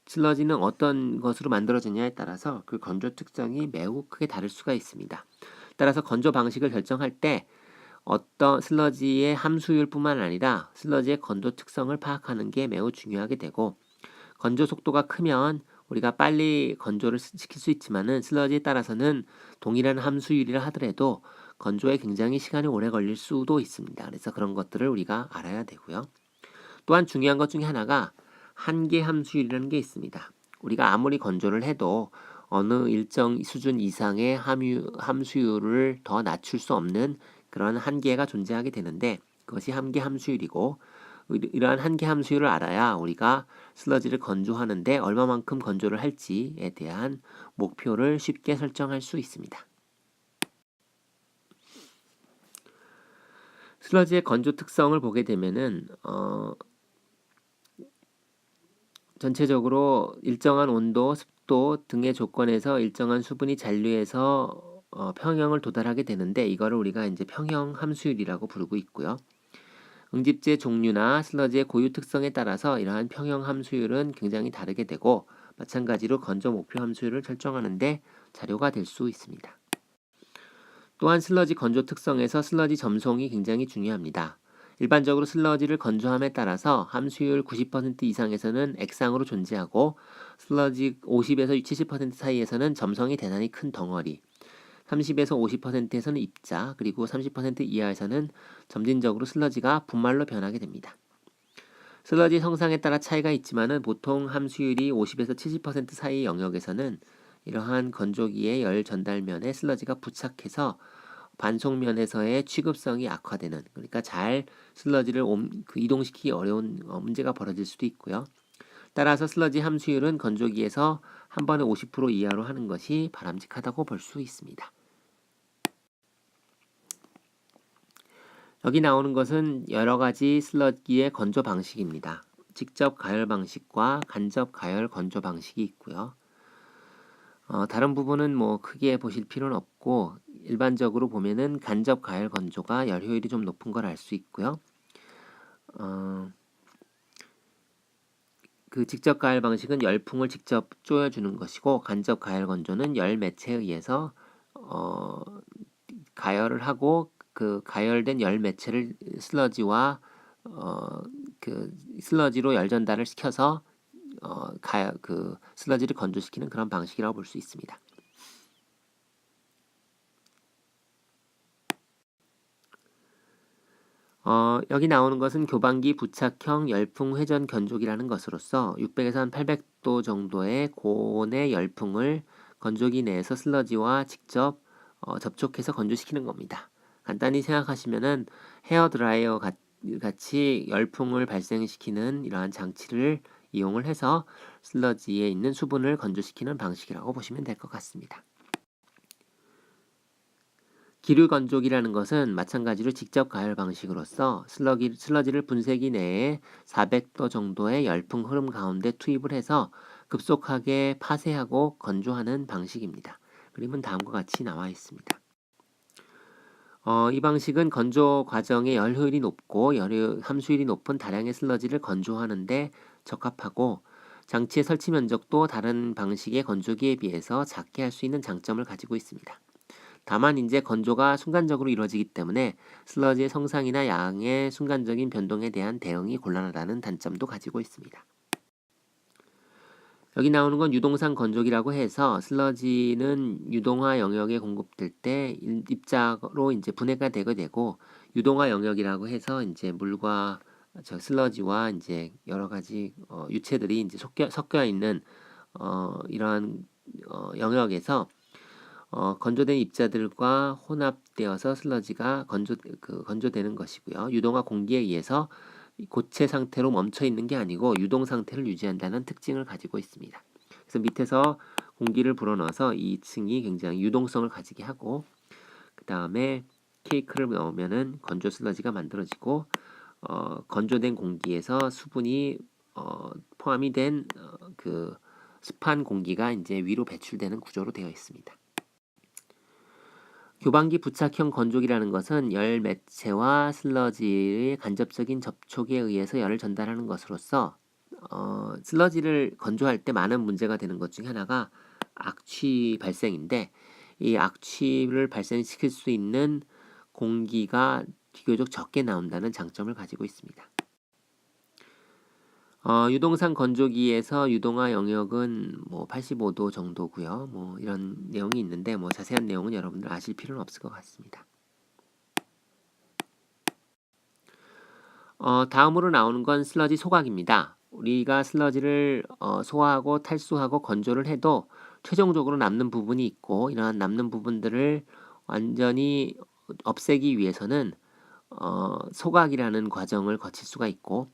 슬러지는 어떤 것으로 만들어지냐에 따라서 그 건조 특성이 매우 크게 다를 수가 있습니다. 따라서 건조 방식을 결정할 때 어떤 슬러지의 함수율뿐만 아니라 슬러지의 건조 특성을 파악하는 게 매우 중요하게 되고 건조 속도가 크면 우리가 빨리 건조를 시킬 수 있지만은 슬러지에 따라서는 동일한 함수율이라 하더라도 건조에 굉장히 시간이 오래 걸릴 수도 있습니다. 그래서 그런 것들을 우리가 알아야 되고요. 또한 중요한 것 중에 하나가 한계 함수율이라는 게 있습니다. 우리가 아무리 건조를 해도 어느 일정 수준 이상의 함수율을 더 낮출 수 없는 그런 한계가 존재하게 되는데 그것이 한계 함수율이고 이러한 한계 함수율을 알아야 우리가 슬러지를 건조하는데 얼마만큼 건조를 할지에 대한 목표를 쉽게 설정할 수 있습니다. 슬러지의 건조 특성을 보게 되면은 전체적으로 일정한 온도, 습도 등의 조건에서 일정한 수분이 잔류해서 평형을 도달하게 되는데 이거를 우리가 이제 평형 함수율이라고 부르고 있고요. 응집제 종류나 슬러지의 고유 특성에 따라서 이러한 평형 함수율은 굉장히 다르게 되고 마찬가지로 건조 목표 함수율을 설정하는데 자료가 될 수 있습니다. 또한 슬러지 건조 특성에서 슬러지 점송이 굉장히 중요합니다. 일반적으로 슬러지를 건조함에 따라서 함수율 90% 이상에서는 액상으로 존재하고 슬러지 50에서 70% 사이에서는 점성이 대단히 큰 덩어리, 30에서 50%에서는 입자, 그리고 30% 이하에서는 점진적으로 슬러지가 분말로 변하게 됩니다. 슬러지 성상에 따라 차이가 있지만은 보통 함수율이 50에서 70% 사이 영역에서는 이러한 건조기의 열 전달면에 슬러지가 부착해서 반송면에서의 취급성이 악화되는, 그러니까 잘 슬러지를 이동시키기 어려운 문제가 벌어질 수도 있고요. 따라서 슬러지 함수율은 건조기에서 한 번에 50% 이하로 하는 것이 바람직하다고 볼 수 있습니다. 여기 나오는 것은 여러 가지 슬러지의 건조 방식입니다. 직접 가열 방식과 간접 가열 건조 방식이 있고요. 다른 부분은 뭐 크게 보실 필요는 없고 일반적으로 보면은 간접 가열 건조가 열 효율이 좀 높은 걸 알 수 있고요. 그 직접 가열 방식은 열풍을 직접 쪼여주는 것이고 간접 가열 건조는 열 매체에 의해서 가열을 하고 그 가열된 열 매체를 슬러지와 그 슬러지로 열 전달을 시켜서 그 슬러지를 건조시키는 그런 방식이라고 볼 수 있습니다. 여기 나오는 것은 교반기 부착형 열풍 회전 건조기라는 것으로서 600에서 한 800도 정도의 고온의 열풍을 건조기 내에서 슬러지와 직접 접촉해서 건조시키는 겁니다. 간단히 생각하시면은 헤어 드라이어 같이 열풍을 발생시키는 이러한 장치를 이용을 해서 슬러지에 있는 수분을 건조시키는 방식이라고 보시면 될 것 같습니다. 기류 건조기라는 것은 마찬가지로 직접 가열 방식으로서 슬러지를 분쇄기 내에 400도 정도의 열풍 흐름 가운데 투입을 해서 급속하게 파쇄하고 건조하는 방식입니다. 그림은 다음과 같이 나와 있습니다. 이 방식은 건조 과정의 열 효율이 높고 열 함수율이 높은 다량의 슬러지를 건조하는데 적합하고 장치의 설치 면적도 다른 방식의 건조기에 비해서 작게 할 수 있는 장점을 가지고 있습니다. 다만 이제 건조가 순간적으로 이루어지기 때문에 슬러지의 성상이나 양의 순간적인 변동에 대한 대응이 곤란하다는 단점도 가지고 있습니다. 여기 나오는 건 유동상 건조기라고 해서 슬러지는 유동화 영역에 공급될 때 입자로 이제 분해가 되게 되고, 유동화 영역이라고 해서 이제 물과 슬러지와 이제 여러 가지 유체들이 이제 섞여 있는 이러한 영역에서 건조된 입자들과 혼합되어서 슬러지가 건조되는 것이고요. 유동화 공기에 의해서 고체 상태로 멈춰 있는 게 아니고 유동 상태를 유지한다는 특징을 가지고 있습니다. 그래서 밑에서 공기를 불어넣어서 2층이 굉장히 유동성을 가지게 하고, 그 다음에 케이크를 넣으면은 건조 슬러지가 만들어지고, 건조된 공기에서 수분이 포함이 된 그 습한 공기가 이제 위로 배출되는 구조로 되어 있습니다. 교반기 부착형 건조기라는 것은 열 매체와 슬러지의 간접적인 접촉에 의해서 열을 전달하는 것으로서 슬러지를 건조할 때 많은 문제가 되는 것 중에 하나가 악취 발생인데, 이 악취를 발생시킬 수 있는 공기가 비교적 적게 나온다는 장점을 가지고 있습니다. 유동상 건조기에서 유동화 영역은 뭐 85도 정도고요. 뭐 이런 내용이 있는데 뭐 자세한 내용은 여러분들 아실 필요는 없을 것 같습니다. 다음으로 나오는 건 슬러지 소각입니다. 우리가 슬러지를 소화하고 탈수하고 건조를 해도 최종적으로 남는 부분이 있고, 이러한 남는 부분들을 완전히 없애기 위해서는 소각이라는 과정을 거칠 수가 있고,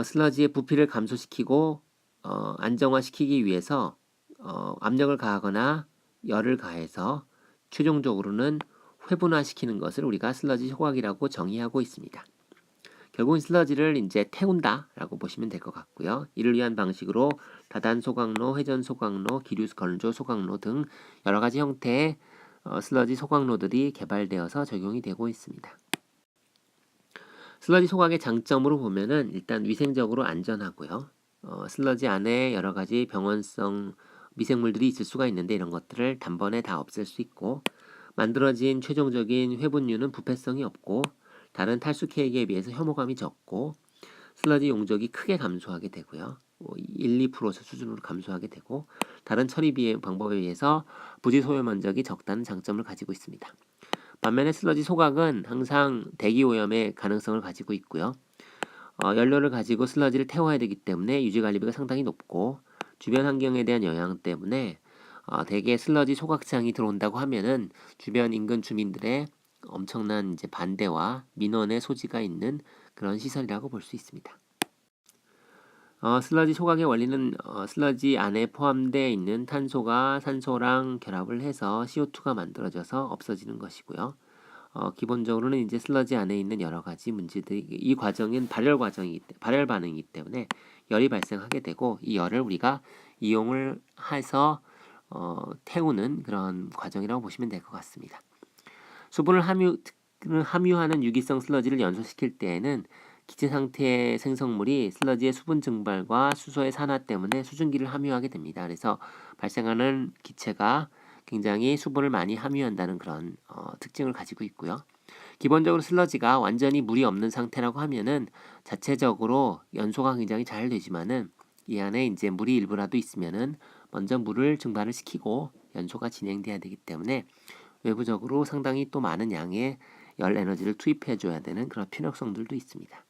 슬러지의 부피를 감소시키고 안정화시키기 위해서 압력을 가하거나 열을 가해서 최종적으로는 회분화시키는 것을 우리가 슬러지 소각이라고 정의하고 있습니다. 결국은 슬러지를 이제 태운다라고 보시면 될 것 같고요. 이를 위한 방식으로 다단 소각로, 회전 소각로, 기류 건조 소각로 등 여러 가지 형태의 슬러지 소각로들이 개발되어서 적용이 되고 있습니다. 슬러지 소각의 장점으로 보면은 일단 위생적으로 안전하고요. 슬러지 안에 여러 가지 병원성 미생물들이 있을 수가 있는데 이런 것들을 단번에 다 없앨 수 있고, 만들어진 최종적인 회분율은 부패성이 없고, 다른 탈수 케이크에 비해서 혐오감이 적고, 슬러지 용적이 크게 감소하게 되고요. 1, 2% 수준으로 감소하게 되고, 다른 처리 방법에 비해서 부지 소요 면적이 적다는 장점을 가지고 있습니다. 반면에 슬러지 소각은 항상 대기 오염의 가능성을 가지고 있고요. 연료를 가지고 슬러지를 태워야 되기 때문에 유지 관리비가 상당히 높고, 주변 환경에 대한 영향 때문에 대개 슬러지 소각장이 들어온다고 하면은 주변 인근 주민들의 엄청난 이제 반대와 민원의 소지가 있는 그런 시설이라고 볼 수 있습니다. 슬러지 소각의 원리는 슬러지 안에 포함되어 있는 탄소가 산소랑 결합을 해서 CO2가 만들어져서 없어지는 것이고요. 기본적으로는 이제 슬러지 안에 있는 여러 가지 문제들이, 이 과정은 발열 반응이기 때문에 열이 발생하게 되고, 이 열을 우리가 이용을 해서 태우는 그런 과정이라고 보시면 될 것 같습니다. 수분을 함유하는 유기성 슬러지를 연소시킬 때에는 기체 상태의 생성물이 슬러지의 수분 증발과 수소의 산화 때문에 수증기를 함유하게 됩니다. 그래서 발생하는 기체가 굉장히 수분을 많이 함유한다는 그런 특징을 가지고 있고요. 기본적으로 슬러지가 완전히 물이 없는 상태라고 하면은 자체적으로 연소가 굉장히 잘 되지만은, 이 안에 이제 물이 일부라도 있으면은 먼저 물을 증발을 시키고 연소가 진행돼야 되기 때문에 외부적으로 상당히 또 많은 양의 열 에너지를 투입해 줘야 되는 그런 필요성들도 있습니다.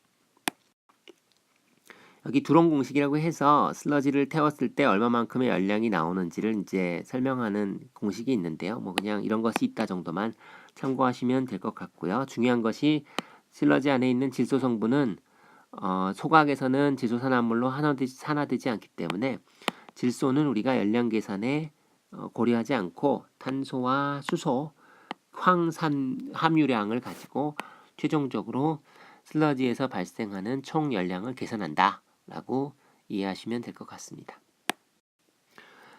여기 두론 공식이라고 해서 슬러지를 태웠을 때 얼마만큼의 열량이 나오는지를 이제 설명하는 공식이 있는데요. 뭐 그냥 이런 것이 있다 정도만 참고하시면 될 것 같고요. 중요한 것이 슬러지 안에 있는 질소 성분은 소각에서는 질소산화물로 산화되지 않기 때문에 질소는 우리가 열량 계산에 고려하지 않고 탄소와 수소, 황산 함유량을 가지고 최종적으로 슬러지에서 발생하는 총 열량을 계산한다 라고 이해하시면 될 것 같습니다.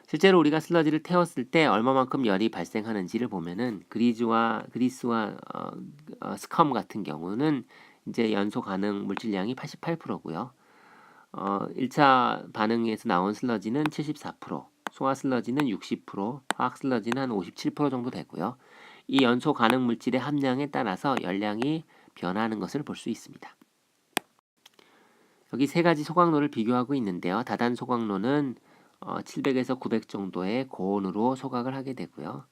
실제로 우리가 슬러지를 태웠을 때 얼마만큼 열이 발생하는지를 보면은 그리스와 스컴 같은 경우는 이제 연소 가능 물질량이 88%고요. 1차 반응에서 나온 슬러지는 74%, 소화 슬러지는 60%, 화학 슬러지는 한 57% 정도 되고요. 이 연소 가능 물질의 함량에 따라서 열량이 변하는 것을 볼 수 있습니다. 여기 세 가지 소각로를 비교하고 있는데요. 다단 소각로는 700에서 900 정도의 고온으로 소각을 하게 되고요.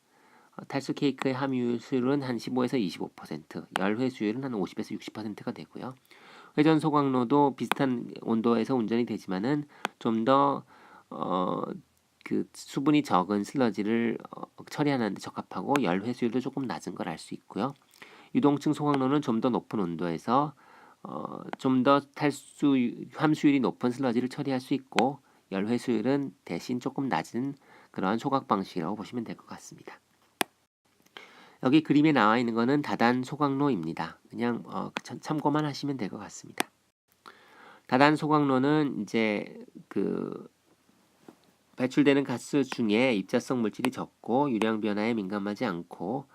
탈수 케이크의 함유수율은 한 15에서 25%, 열회수율은 한 50에서 60%가 되고요. 회전 소각로도 비슷한 온도에서 운전이 되지만은 좀 더 그 수분이 적은 슬러지를 처리하는 데 적합하고 열 회수율도 조금 낮은 걸 알 수 있고요. 유동층 소각로는 좀 더 높은 온도에서 좀 더 탈수 함수율이 높은 슬러지를 처리할 수 있고 열 회수율은 대신 조금 낮은 그러한 소각 방식이라고 보시면 될 것 같습니다. 여기 그림에 나와 있는 것은 다단 소각로입니다. 그냥 참고만 하시면 될 것 같습니다. 다단 소각로는 이제 그 배출되는 가스 중에 입자성 물질이 적고 유량 변화에 민감하지 않고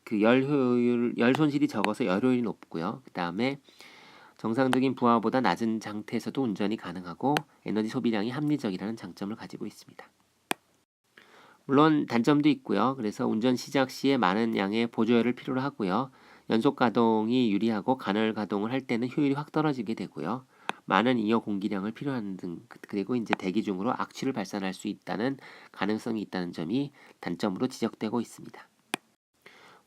그 열 손실이 적어서 열효율이 높고요. 그 다음에 정상적인 부하보다 낮은 상태에서도 운전이 가능하고 에너지 소비량이 합리적이라는 장점을 가지고 있습니다. 물론 단점도 있고요. 그래서 운전 시작 시에 많은 양의 보조열을 필요로 하고요. 연속 가동이 유리하고 간헐 가동을 할 때는 효율이 확 떨어지게 되고요. 많은 잉여 공기량을 필요한 등 그리고 이제 대기 중으로 악취를 발산할 수 있다는 가능성이 있다는 점이 단점으로 지적되고 있습니다.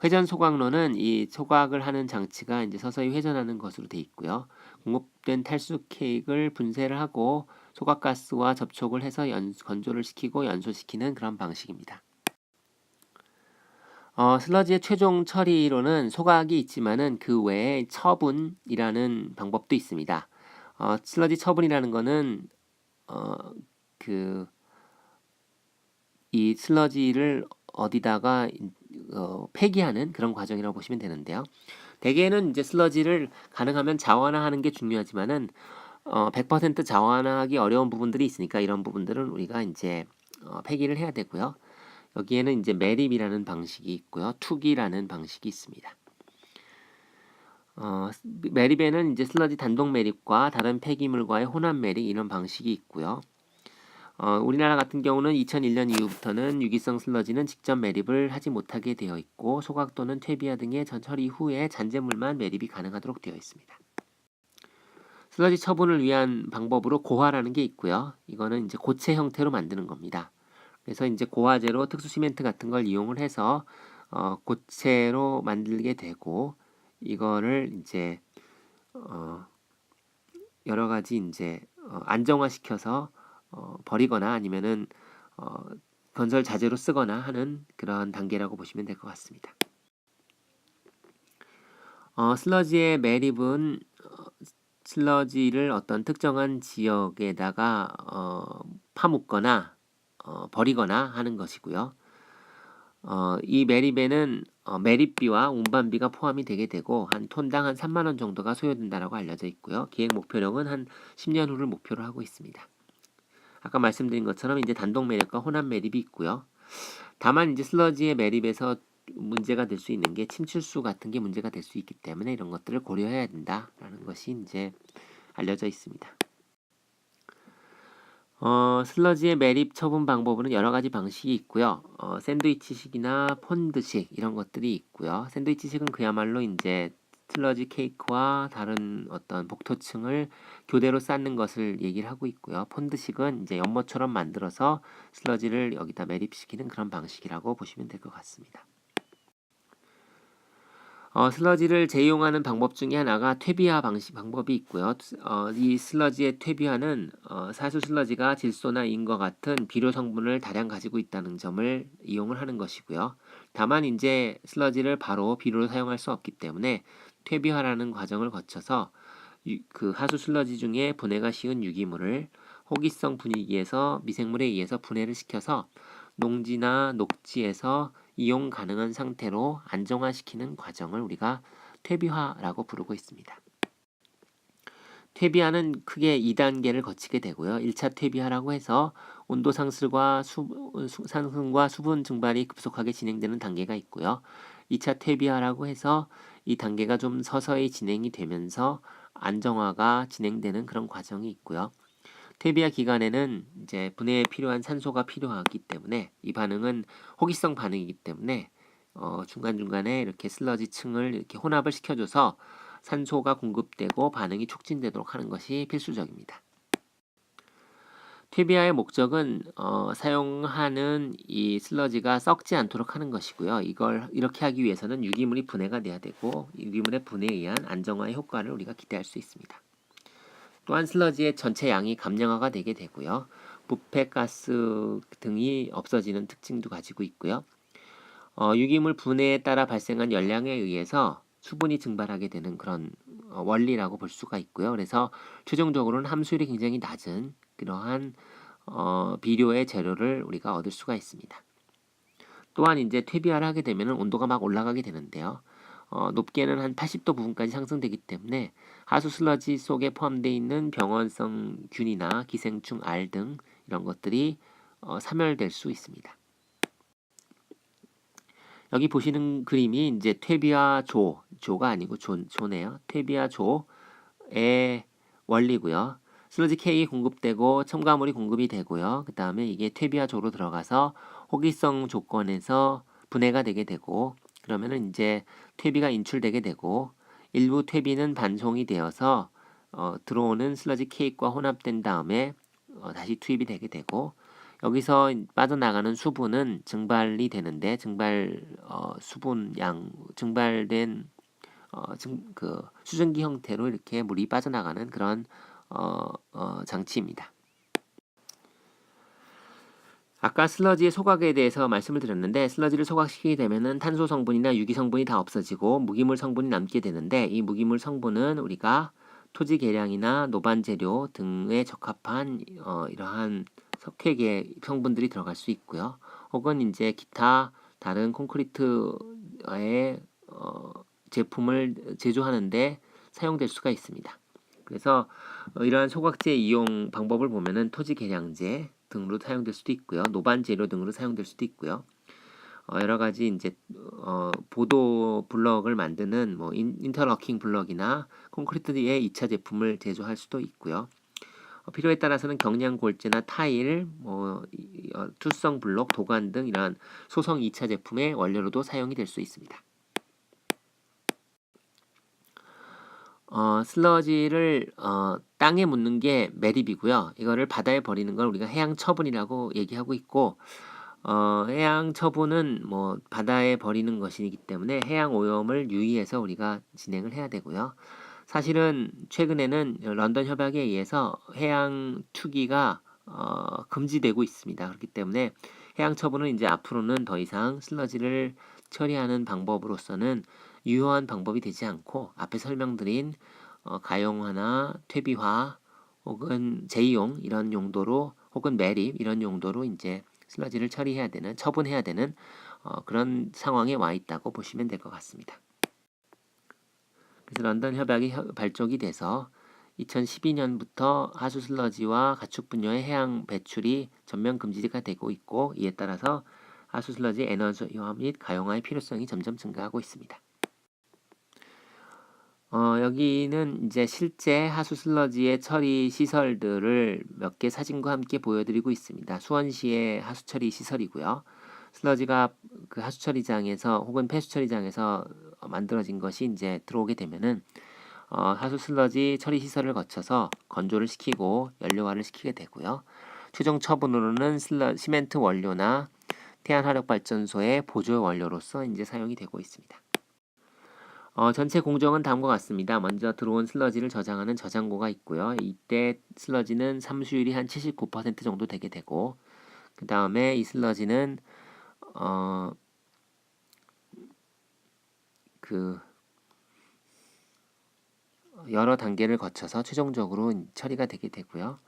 회전 소각로는 이 소각을 하는 장치가 이제 서서히 회전하는 것으로 되어 있고요. 공급된 탈수 케이크를 분쇄를 하고 소각가스와 접촉을 해서 건조를 시키고 연소시키는 그런 방식입니다. 슬러지의 최종 처리로는 소각이 있지만은 그 외에 처분이라는 방법도 있습니다. 슬러지 처분이라는 거는 이 슬러지를 어디다가 폐기하는 그런 과정이라고 보시면 되는데요. 대개는 이제 슬러지를 가능하면 자원화하는 게 중요하지만은 100% 자원화하기 어려운 부분들이 있으니까 이런 부분들은 우리가 이제 폐기를 해야 되고요. 여기에는 이제 매립이라는 방식이 있고요. 투기라는 방식이 있습니다. 매립에는 이제 슬러지 단독 매립과 다른 폐기물과의 혼합 매립 이런 방식이 있고요. 우리나라 같은 경우는 2001년 이후부터는 유기성 슬러지는 직접 매립을 하지 못하게 되어 있고 소각 또는 퇴비화 등의 처리 후에 잔재물만 매립이 가능하도록 되어 있습니다. 슬러지 처분을 위한 방법으로 고화라는 게 있고요. 이거는 이제 고체 형태로 만드는 겁니다. 그래서 이제 고화제로 특수 시멘트 같은 걸 이용을 해서 고체로 만들게 되고 이거를 이제 여러 가지 이제 안정화시켜서 버리거나 아니면은 건설 자재로 쓰거나 하는 그런 단계라고 보시면 될 것 같습니다. 슬러지의 매립은 슬러지를 어떤 특정한 지역에다가 파묻거나 버리거나 하는 것이고요. 이 매립에는 매립비와 운반비가 포함이 되게 되고 한 톤당 한 3만 원 정도가 소요된다라고 알려져 있고요. 기획 목표력은 한 10년 후를 목표로 하고 있습니다. 아까 말씀드린 것처럼 이제 단독 매립과 혼합 매립이 있고요. 다만 이제 슬러지의 매립에서 문제가 될 수 있는 게 침출수 같은 게 문제가 될 수 있기 때문에 이런 것들을 고려해야 된다라는 것이 이제 알려져 있습니다. 슬러지의 매립 처분 방법은 여러 가지 방식이 있고요. 샌드위치식이나 폰드식 이런 것들이 있고요. 샌드위치식은 그야말로 이제 슬러지 케이크와 다른 어떤 복토층을 교대로 쌓는 것을 얘기를 하고 있고요. 폰드식은 이제 연못처럼 만들어서 슬러지를 여기다 매립시키는 그런 방식이라고 보시면 될 것 같습니다. 슬러지를 재이용하는 방법 중에 하나가 퇴비화 방법이 있고요. 이 슬러지의 퇴비화는 사수 슬러지가 질소나 인과 같은 비료 성분을 다량 가지고 있다는 점을 이용을 하는 것이고요. 다만 이제 슬러지를 바로 비료로 사용할 수 없기 때문에 퇴비화라는 과정을 거쳐서 그 하수 슬러지 중에 분해가 쉬운 유기물을 호기성 분위기에서 미생물에 의해서 분해를 시켜서 농지나 녹지에서 이용 가능한 상태로 안정화시키는 과정을 우리가 퇴비화라고 부르고 있습니다. 퇴비화는 크게 2단계를 거치게 되고요. 1차 퇴비화라고 해서 온도 상승과 수분 증발이 급속하게 진행되는 단계가 있고요. 2차 퇴비화라고 해서 이 단계가 좀 서서히 진행이 되면서 안정화가 진행되는 그런 과정이 있고요. 퇴비화 기간에는 이제 분해에 필요한 산소가 필요하기 때문에 이 반응은 호기성 반응이기 때문에 중간중간에 이렇게 슬러지 층을 이렇게 혼합을 시켜줘서 산소가 공급되고 반응이 촉진되도록 하는 것이 필수적입니다. 퇴비화의 목적은 사용하는 이 슬러지가 썩지 않도록 하는 것이고요. 이걸 이렇게 하기 위해서는 유기물이 분해가 돼야 되고 유기물의 분해에 의한 안정화의 효과를 우리가 기대할 수 있습니다. 또한 슬러지의 전체 양이 감량화가 되게 되고요. 부패가스 등이 없어지는 특징도 가지고 있고요. 유기물 분해에 따라 발생한 열량에 의해서 수분이 증발하게 되는 그런 원리라고 볼 수가 있고요. 그래서 최종적으로는 함수율이 굉장히 낮은 그러한 비료의 재료를 우리가 얻을 수가 있습니다. 또한 이제 퇴비화를 하게 되면 온도가 막 올라가게 되는데요. 높게는 한 80도 부분까지 상승되기 때문에 하수 슬러지 속에 포함되어 있는 병원성 균이나 기생충 알 등 이런 것들이 사멸될 수 있습니다. 여기 보시는 그림이 이제 퇴비화 조가 아니고 조네요. 퇴비화 조의 원리고요. 슬러지 K 공급되고 첨가물이 공급이 되고요. 그 다음에 이게 퇴비화 조로 들어가서 호기성 조건에서 분해가 되게 되고 그러면은 이제 퇴비가 인출되게 되고 일부 퇴비는 반송이 되어서 들어오는 슬러지 K과 혼합된 다음에 다시 투입이 되게 되고 여기서 빠져나가는 수분은 증발이 되는데 수분 양 증발된 그 수증기 형태로 이렇게 물이 빠져나가는 그런 장치입니다. 아까 슬러지의 소각에 대해서 말씀을 드렸는데 슬러지를 소각시키게 되면은 탄소 성분이나 유기 성분이 다 없어지고 무기물 성분이 남게 되는데 이 무기물 성분은 우리가 토지 계량이나 노반 재료 등에 적합한 이러한 석회계 성분들이 들어갈 수 있고요. 혹은 이제 기타 다른 콘크리트의 제품을 제조하는데 사용될 수가 있습니다. 그래서 이러한 소각제 이용 방법을 보면은 토지 계량제 등으로 사용될 수도 있고요. 노반 재료 등으로 사용될 수도 있고요. 여러 가지 이제 보도 블럭을 만드는 뭐 인터러킹 블럭이나 콘크리트의 2차 제품을 제조할 수도 있고요. 필요에 따라서는 경량 골재나 타일, 투성 블록, 도관 등 이러한 소성 2차 제품의 원료로도 사용이 될 수 있습니다. 슬러지를 땅에 묻는 게 매립이고요. 이거를 바다에 버리는 걸 우리가 해양 처분이라고 얘기하고 있고 해양 처분은 뭐 바다에 버리는 것이기 때문에 해양 오염을 유의해서 우리가 진행을 해야 되고요. 사실은 최근에는 런던 협약에 의해서 해양 투기가 금지되고 있습니다. 그렇기 때문에 해양 처분은 이제 앞으로는 더 이상 슬러지를 처리하는 방법으로서는 유효한 방법이 되지 않고 앞에 설명드린 가용화나 퇴비화 혹은 재이용 이런 용도로 혹은 매립 이런 용도로 이제 슬러지를 처리해야 되는 처분해야 되는 그런 상황에 와 있다고 보시면 될 것 같습니다. 그래서 런던 협약이 발족이 돼서 2012년부터 하수 슬러지와 가축 분뇨의 해양 배출이 전면 금지가 되고 있고 이에 따라서 하수 슬러지 에너지화 및 가용화의 필요성이 점점 증가하고 있습니다. 여기는 이제 실제 하수 슬러지의 처리 시설들을 몇 개 사진과 함께 보여드리고 있습니다. 수원시의 하수 처리 시설이고요. 슬러지가 그 하수 처리장에서 혹은 폐수 처리장에서 만들어진 것이 이제 들어오게 되면은 하수 슬러지 처리 시설을 거쳐서 건조를 시키고 연료화를 시키게 되고요. 최종 처분으로는 시멘트 원료나 태안 화력 발전소의 보조 원료로서 이제 사용이 되고 있습니다. 전체 공정은 다음과 같습니다. 먼저 들어온 슬러지를 저장하는 저장고가 있고요. 이때 슬러지는 함수율이 한 79% 정도 되게 되고, 그 다음에 이 슬러지는 그 여러 단계를 거쳐서 최종적으로 처리가 되게 되고요.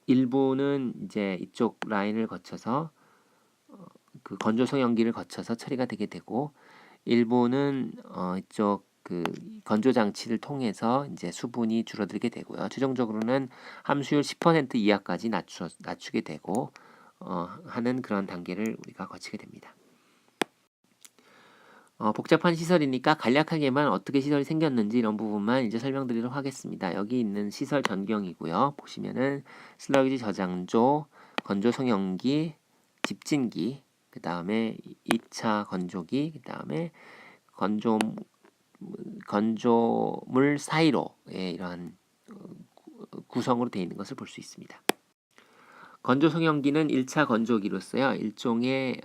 일부는 이제 이쪽 라인을 거쳐서 그 건조 소형기를 거쳐서 처리가 되게 되고, 일부는 이쪽 그 건조 장치를 통해서 이제 수분이 줄어들게 되고요. 최종적으로는 함수율 10% 이하까지 낮추게 되고 하는 그런 단계를 우리가 거치게 됩니다. 복잡한 시설이니까 간략하게만 어떻게 시설이 생겼는지 이런 부분만 이제 설명드리도록 하겠습니다. 여기 있는 시설 전경이고요. 보시면은 슬러지 저장조, 건조 송영기, 집진기, 그 다음에 2차 건조기, 그 다음에 건조물 사이로의 이러한 구성으로 되어 있는 것을 볼 수 있습니다. 건조 송영기는 1차 건조기로서요. 일종의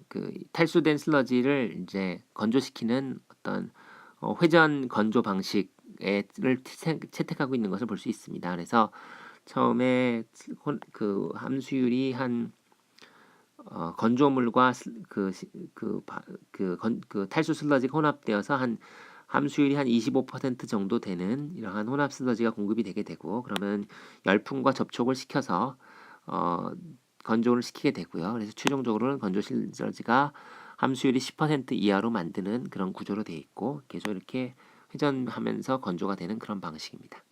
그 탈수된 슬러지를 이제 건조시키는 어떤 회전 건조 방식을 채택하고 있는 것을 볼 수 있습니다. 그래서 처음에 그 함수율이 한 건조물과 그 탈수 슬러지가 혼합되어서 한 함수율이 한 25% 정도 되는 이러한 혼합 슬러지가 공급이 되게 되고, 그러면 열풍과 접촉을 시켜서 건조를 시키게 되고요. 그래서 최종적으로는 건조 슬러지가 함수율이 10% 이하로 만드는 그런 구조로 되어 있고, 계속 이렇게 회전하면서 건조가 되는 그런 방식입니다.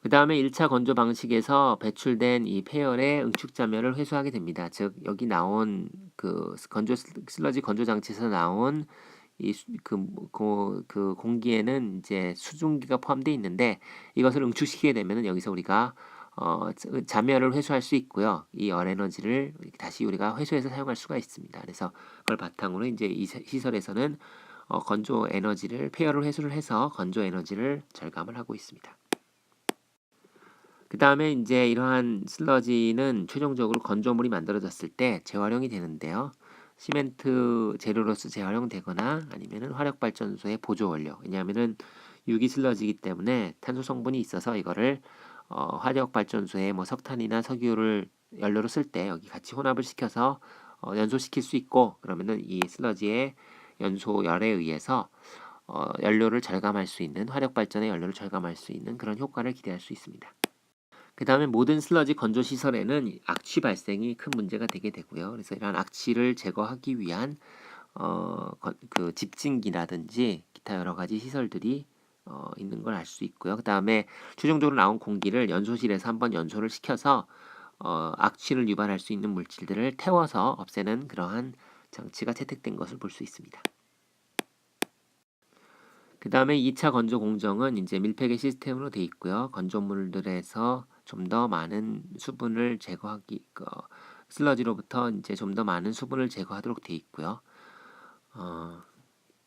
그 다음에 1차 건조 방식에서 배출된 이 폐열의 응축자멸을 회수하게 됩니다. 즉 여기 나온 그 슬러지 건조 장치에서 나온 그 공기에는 이제 수증기가 포함되어 있는데, 이것을 응축시키게 되면은 여기서 우리가 자멸을 회수할 수 있고요. 이 열 에너지를 다시 우리가 회수해서 사용할 수가 있습니다. 그래서 그걸 바탕으로 이제 이 시설에서는 건조 에너지를 폐열을 회수를 해서 건조 에너지를 절감을 하고 있습니다. 그 다음에 이제 이러한 슬러지는 최종적으로 건조물이 만들어졌을 때 재활용이 되는데요. 시멘트 재료로서 재활용되거나 아니면은 화력발전소의 보조 원료. 왜냐하면은 유기 슬러지이기 때문에 탄소 성분이 있어서 이거를 화력발전소에 뭐 석탄이나 석유를 연료로 쓸 때 여기 같이 혼합을 시켜서 연소시킬 수 있고, 그러면은 이 슬러지의 연소열에 의해서 연료를 절감할 수 있는, 화력발전의 연료를 절감할 수 있는 그런 효과를 기대할 수 있습니다. 그 다음에 모든 슬러지 건조 시설에는 악취 발생이 큰 문제가 되게 되고요. 그래서 이러한 악취를 제거하기 위한 그 집진기라든지 기타 여러 가지 시설들이 있는 걸 알 수 있고요. 그 다음에 최종적으로 나온 공기를 연소실에서 한번 연소를 시켜서 악취를 유발할 수 있는 물질들을 태워서 없애는 그러한 장치가 채택된 것을 볼 수 있습니다. 그 다음에 2차 건조 공정은 이제 밀폐계 시스템으로 되어 있고요. 건조물들에서 좀 더 많은 수분을 슬러지로부터 이제 좀 더 많은 수분을 제거하도록 되어 있고요.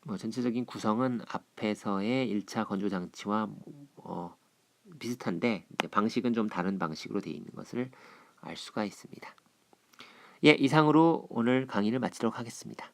뭐 전체적인 구성은 앞에서의 1차 건조 장치와 비슷한데 이제 방식은 좀 다른 방식으로 되어 있는 것을 알 수가 있습니다. 예, 이상으로 오늘 강의를 마치도록 하겠습니다.